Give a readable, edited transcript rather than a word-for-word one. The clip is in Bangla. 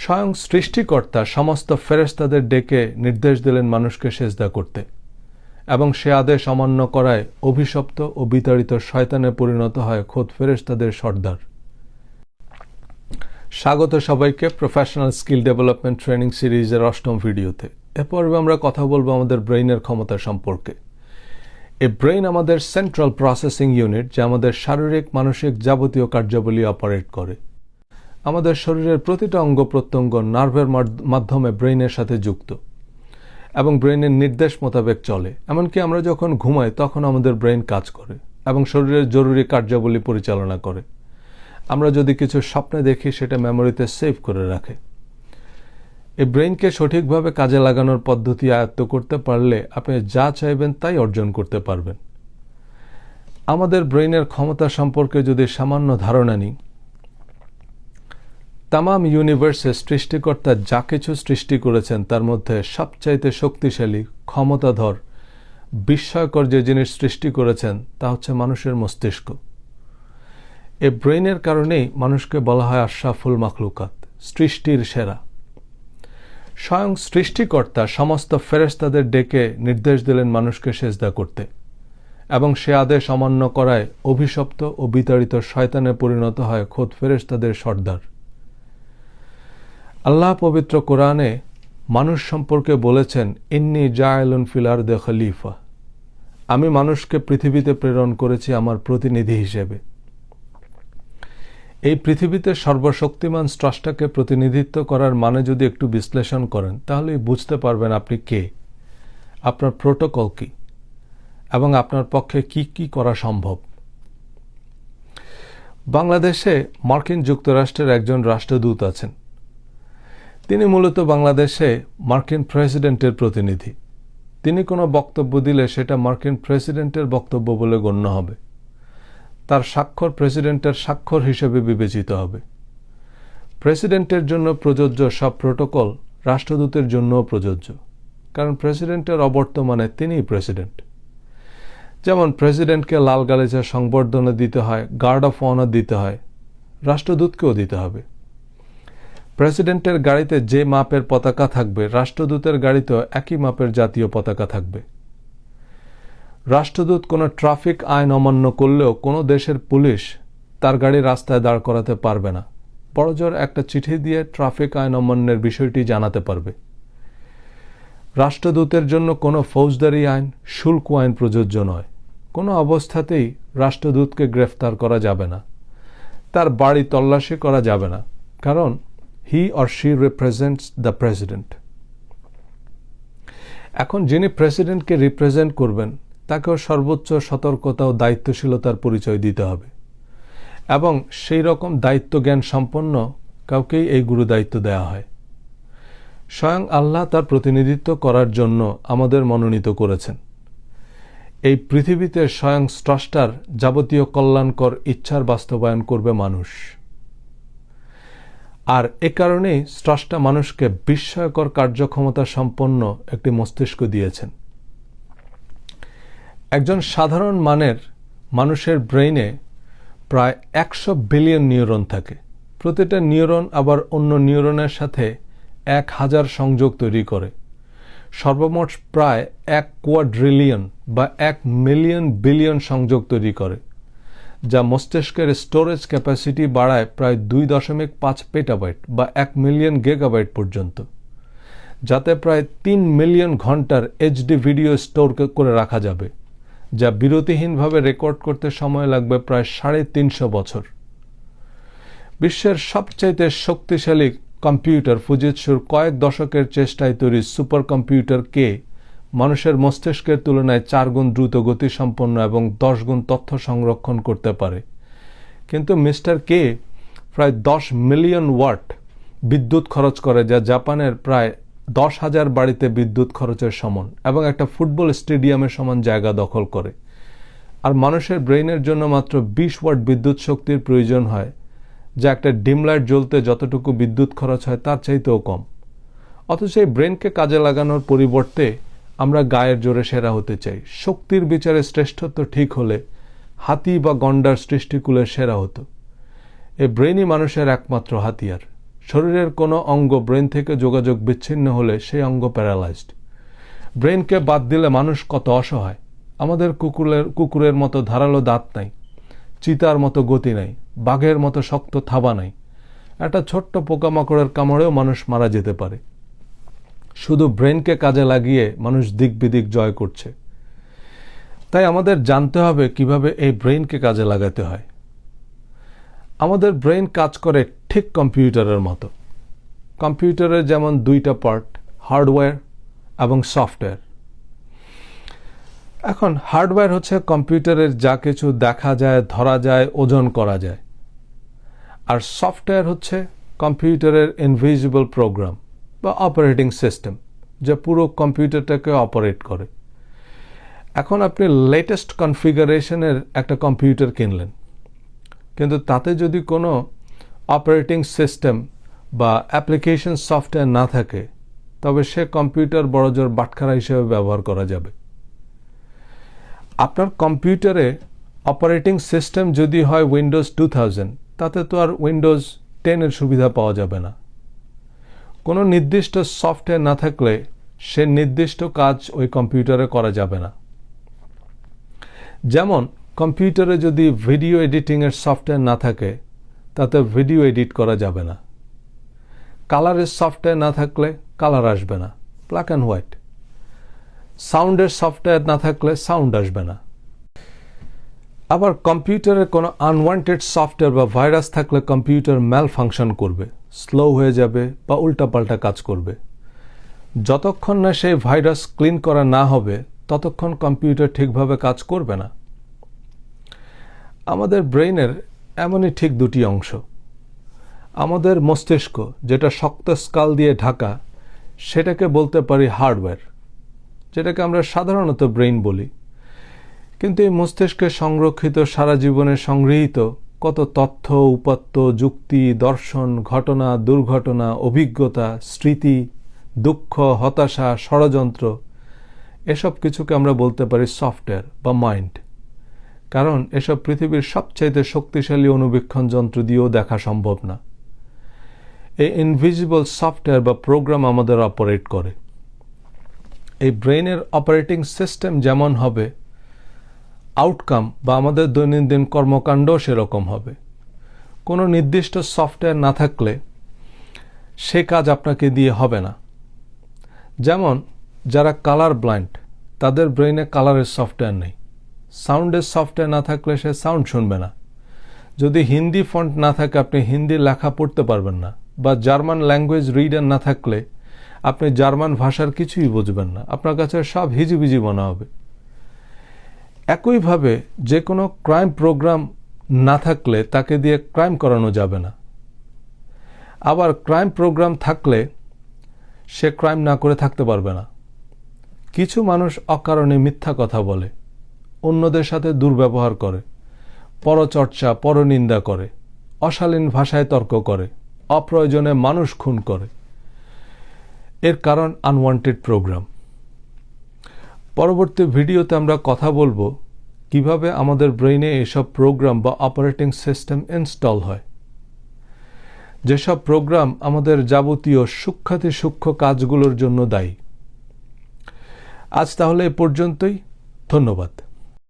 স্বয়ং সৃষ্টিকর্তা সমস্ত ফেরেশতাদের ডেকে নির্দেশ দিলেন মানুষকে সেজদা করতে, এবং সে আদেশ অমান্য করায় অভিশপ্ত ও বিতাড়িত শয়তানে পরিণত হয় খোদ ফেরেশতাদের সর্দার। স্বাগত সবাইকে প্রফেশনাল স্কিল ডেভেলপমেন্ট ট্রেনিং সিরিজের ৮ম ভিডিওতে। এ পর্বে আমরা কথা বলবো আমাদের ব্রেইনের ক্ষমতা সম্পর্কে। এই ব্রেইন আমাদের সেন্ট্রাল প্রসেসিং ইউনিট, যা আমাদের শারীরিক মানসিক যাবতীয় কার্যাবলী অপারেট করে। আমাদের শরীরের প্রতিটা অঙ্গ প্রত্যঙ্গ নার্ভের মাধ্যমে ব্রেইনের সাথে যুক্ত এবং ব্রেইনের নির্দেশ মোতাবেক চলে। এমনকি আমরা যখন ঘুমাই তখন আমাদের ব্রেইন কাজ করে এবং শরীরের জরুরি কার্যাবলী পরিচালনা করে। আমরা যদি কিছু স্বপ্নে দেখি, সেটা মেমোরিতে সেভ করে রাখে। এই ব্রেইনকে সঠিকভাবে কাজে লাগানোর পদ্ধতি আয়ত্ত করতে পারলে আপনি যা চাইবেন তাই অর্জন করতে পারবেন। আমাদের ব্রেইনের ক্ষমতা সম্পর্কে যদি সামান্য ধারণা নিই, তামাম ইউনিভার্সে সৃষ্টিকর্তা যা কিছু সৃষ্টি করেছেন তার মধ্যে সবচাইতে শক্তিশালী, ক্ষমতাধর, বিস্ময়কর যে জিনিস সৃষ্টি করেছেন তা হচ্ছে মানুষের মস্তিষ্ক। এই ব্রেইনের কারণেই মানুষকে বলা হয় আশরাফুল মাখলুকাত, সৃষ্টির সেরা। স্বয়ং সৃষ্টিকর্তা সমস্ত ফেরেশতাদের ডেকে নির্দেশ দিলেন মানুষকে সেজদা করতে, এবং সে আদেশ অমান্য করায় অভিশপ্ত ও বিতাড়িত শয়তানে পরিণত হয় খোদ ফেরেশতাদের সর্দার। আল্লাহ পবিত্র কোরআনে মানুষ সম্পর্কে বলেছেন, ইন্নী জায়লুন ফিল আরদে খলিফা, আমি মানুষকে পৃথিবীতে প্রেরণ করেছি আমার প্রতিনিধি হিসেবে। এই পৃথিবীতে সর্বশক্তিমান স্রষ্টাকে প্রতিনিধিত্ব করার মানে যদি একটু বিশ্লেষণ করেন, তাহলেই বুঝতে পারবেন আপনি কে, আপনার প্রোটোকল কি, এবং আপনার পক্ষে কি কি করা সম্ভব। বাংলাদেশে মার্কিন যুক্তরাষ্ট্রের একজন রাষ্ট্রদূত আছেন। তিনি মূলত বাংলাদেশে মার্কিন প্রেসিডেন্টের প্রতিনিধি। তিনি কোনো বক্তব্য দিলে সেটা মার্কিন প্রেসিডেন্টের বক্তব্য বলে গণ্য হবে। তার স্বাক্ষর প্রেসিডেন্টের স্বাক্ষর হিসেবে বিবেচিত হবে। প্রেসিডেন্টের জন্য প্রযোজ্য সব প্রোটোকল রাষ্ট্রদূতের জন্যও প্রযোজ্য, কারণ প্রেসিডেন্টের অবর্তমানে তিনিই প্রেসিডেন্ট। যেমন প্রেসিডেন্টকে লাল গালিচা সংবর্ধনা দিতে হয়, গার্ড অফ অনার দিতে হয়, রাষ্ট্রদূতকেও দিতে হবে। প্রেসিডেন্টের গাড়িতে যে মাপের পতাকা থাকবে, রাষ্ট্রদূতের গাড়িতেও একই মাপের জাতীয় পতাকা থাকবে। রাষ্ট্রদূত কোনো ট্রাফিক আইন অমান্য করলেও কোনো দেশের পুলিশ তার গাড়ি রাস্তায় দাঁড় করাতে পারবে না। বড়জোর একটা চিঠি দিয়ে ট্রাফিক আইন অমান্যের বিষয়টি জানাতে পারবে। রাষ্ট্রদূতের জন্য কোনো ফৌজদারি আইন, শুল্ক আইন প্রযোজ্য নয়। কোনো অবস্থাতেই রাষ্ট্রদূতকে গ্রেফতার করা যাবে না, তার বাড়ি তল্লাশি করা যাবে না, কারণ he or she represents the president. এখন যিনি প্রেসিডেন্টকে রিপ্রেজেন্ট করবেন তাকেও সর্বোচ্চ সতর্কতা ও দায়িত্বশীলতার পরিচয় দিতে হবে, এবং সেই রকম দায়িত্বজ্ঞান সম্পন্ন কাউকেই এই গুরু দায়িত্ব দেওয়া হয়। স্বয়ং আল্লাহ তার প্রতিনিধিত্ব করার জন্য আমাদের মনোনীত করেছেন। এই পৃথিবীতে স্বয়ং স্রষ্টার যাবতীয় কল্যাণকর ইচ্ছার বাস্তবায়ন করবে মানুষ। আর এ কারণেই স্রষ্টা মানুষকে বিস্ময়কর কার্যক্ষমতা সম্পন্ন একটি মস্তিষ্ক দিয়েছেন। একজন সাধারণ মানের মানুষের ব্রেইনে প্রায় ১০০ বিলিয়ন নিউরন থাকে। প্রতিটা নিউরন আবার অন্য নিউরনের সাথে ১,০০০ সংযোগ তৈরি করে। সর্বমোট প্রায় ১ কোয়াড্রিলিয়ন বা ১ মিলিয়ন বিলিয়ন সংযোগ তৈরি করে, যা মস্তিষ্কের স্টোরেজ ক্যাপাসিটি বাড়ায় প্রায় ২.৫ পেটাবাইট বা ১ মিলিয়ন গিগাবাইট পর্যন্ত, যাতে প্রায় ৩ মিলিয়ন ঘন্টার এইচডি ভিডিও স্টোর করে রাখা যাবে, যা বিরতিহীনভাবে রেকর্ড করতে সময় লাগবে প্রায় ৩৫০ বছর। বিশ্বের সবচাইতে শক্তিশালী কম্পিউটার ফুজিৎসুর কয়েক দশকের চেষ্টায় তৈরি সুপার কম্পিউটার কে মানুষের মস্তিষ্কের তুলনায় ৪ গুণ দ্রুত গতিসম্পন্ন এবং ১০ গুণ তথ্য সংরক্ষণ করতে পারে। কিন্তু মিস্টার কে প্রায় ১০ মিলিয়ন ওয়াট বিদ্যুৎ খরচ করে, যা জাপানের প্রায় ১০,০০০ বাড়িতে বিদ্যুৎ খরচের সমান এবং একটা ফুটবল স্টেডিয়ামের সমান জায়গা দখল করে। আর মানুষের ব্রেইনের জন্য মাত্র ২০ ওয়াট বিদ্যুৎ শক্তির প্রয়োজন হয়, যা একটা ডিম লাইট জ্বলতে যতটুকু বিদ্যুৎ খরচ হয় তার চাইতেও কম। অথচ এই ব্রেনকে কাজে লাগানোর পরিবর্তে আমরা গায়ের জোরে সেরা হতে চাই। শক্তির বিচারে শ্রেষ্ঠত্ব ঠিক হলে হাতি বা গন্ডার সৃষ্টিকুলের সেরা হতো। এই ব্রেনই মানুষের একমাত্র হাতিয়ার। শরীরের কোনো অঙ্গ ব্রেন থেকে যোগাযোগ বিচ্ছিন্ন হলে সেই অঙ্গ প্যারালাইজড। ব্রেনকে বাদ দিলে মানুষ কত অসহায়। আমাদের কুকুরের মতো ধারালো দাঁত নাই, চিতার মতো গতি নাই, বাঘের মতো শক্ত থাবা নাই। একটা ছোট্ট পোকামাকড়ের কামড়েও মানুষ মারা যেতে পারে। শুধু ব্রেনকে কাজে লাগিয়ে মানুষ দিক বিদিক জয় করছে। তাই আমাদের জানতে হবে কিভাবে এই ব্রেনকে কাজে লাগাতে হয়। আমাদের ব্রেন কাজ করে ঠিক কম্পিউটারের মতো। কম্পিউটারের যেমন দুইটা পার্ট, হার্ডওয়্যার এবং সফটওয়্যার। এখন হার্ডওয়্যার হচ্ছে কম্পিউটারের যা কিছু দেখা যায়, ধরা যায়, ওজন করা যায়। আর সফটওয়্যার হচ্ছে কম্পিউটারের ইনভিজিবল প্রোগ্রাম বা অপারেটিং সিস্টেম, যা পুরো কম্পিউটারটাকে অপারেট করে। এখন আপনি লেটেস্ট কনফিগারেশনের একটা কম্পিউটার কিনলেন, কিন্তু তাতে যদি কোনো অপারেটিং সিস্টেম বা অ্যাপ্লিকেশন সফটওয়্যার না থাকে, তবে সে কম্পিউটার বড়জোর বাটখারা হিসেবে ব্যবহার করা যাবে। আপনার কম্পিউটারে অপারেটিং সিস্টেম যদি হয় উইন্ডোজ 2000, তাতে তো আর উইন্ডোজ 10-এর সুবিধা পাওয়া যাবে না। কোনো নির্দিষ্ট সফটওয়্যার না থাকলে সে নির্দিষ্ট কাজ ওই কম্পিউটারে করা যাবে না। যেমন কম্পিউটারে যদি ভিডিও এডিটিংয়ের সফটওয়্যার না থাকে, তাতে ভিডিও এডিট করা যাবে না। কালারের সফটওয়্যার না থাকলে কালার আসবে না, ব্ল্যাক অ্যান্ড হোয়াইট। সাউন্ডের সফটওয়্যার না থাকলে সাউন্ড আসবে না। আবার কম্পিউটারে কোনো আনওয়ান্টেড সফটওয়্যার বা ভাইরাস থাকলে কম্পিউটার ম্যাল ফাংশন করবে, স্লো হয়ে যাবে বা উল্টাপাল্টা কাজ করবে। যতক্ষণ না সেই ভাইরাস ক্লিন করা না হবে, ততক্ষণ কম্পিউটার ঠিকভাবে কাজ করবে না। আমাদের ব্রেইনের এমনই ঠিক দুটি অংশ। আমাদের মস্তিষ্ক, যেটা শক্ত স্কাল দিয়ে ঢাকা, সেটাকে বলতে পারি হার্ডওয়্যার, যেটাকে আমরা সাধারণত ব্রেইন বলি। কিন্তু এই মস্তিষ্কে সংরক্ষিত সারা জীবনে সংগৃহীত কত তথ্য, উপাত্ত, যুক্তি, দর্শন, ঘটনা, দুর্ঘটনা, অভিজ্ঞতা, স্মৃতি, দুঃখ, হতাশা, ষড়যন্ত্র, এসব কিছুকে আমরা বলতে পারি সফটওয়্যার বা মাইন্ড। কারণ এসব পৃথিবীর সবচাইতে শক্তিশালী অনুবীক্ষণ যন্ত্র দিয়েও দেখা সম্ভব না। এই ইনভিজিবল সফটওয়্যার বা প্রোগ্রাম আমাদের অপারেট করে। এই ব্রেইনের অপারেটিং সিস্টেম যেমন হবে, আউটকাম বা আমাদের দৈনন্দিন কর্মকাণ্ড সেরকম হবে। কোনো নির্দিষ্ট সফটওয়্যার না থাকলে সে কাজ আপনাকে দিয়ে হবে না। যেমন যারা কালার ব্লাইন্ড, তাদের ব্রেইনে কালারের সফটওয়্যার নেই। সাউন্ডের সফটওয়্যার না থাকলে সে সাউন্ড শুনবে না। যদি হিন্দি ফন্ট না থাকে, আপনি হিন্দি লেখা পড়তে পারবেন না। বা জার্মান ল্যাঙ্গুয়েজ রিডার না থাকলে আপনি জার্মান ভাষার কিছুই বুঝবেন না, আপনার কাছে সব হিজিবিজি মনে হবে। একইভাবে যে কোনো ক্রাইম প্রোগ্রাম না থাকলে তাকে দিয়ে ক্রাইম করানো যাবে না। আবার ক্রাইম প্রোগ্রাম থাকলে সে ক্রাইম না করে থাকতে পারবে না। কিছু মানুষ অকারণে মিথ্যা কথা বলে, অন্যদের সাথে দুর্ব্যবহার করে, পরচর্চা, পরনিন্দা করে, অশালীন ভাষায় তর্ক করে, অপ্রয়োজনে মানুষ খুন করে। এর কারণ আনওয়ান্টেড প্রোগ্রাম। পরবর্তী ভিডিওতে আমরা কথা বলবো কিভাবে আমাদের ব্রেইনে এসব প্রোগ্রাম বা অপারেটিং সিস্টেম ইনস্টল হয়, যেসব প্রোগ্রাম আমাদের যাবতীয় সূক্ষ্মাতি সূক্ষ্ম কাজগুলোর জন্য দায়ী। আজ তাহলে এ পর্যন্তই। ধন্যবাদ।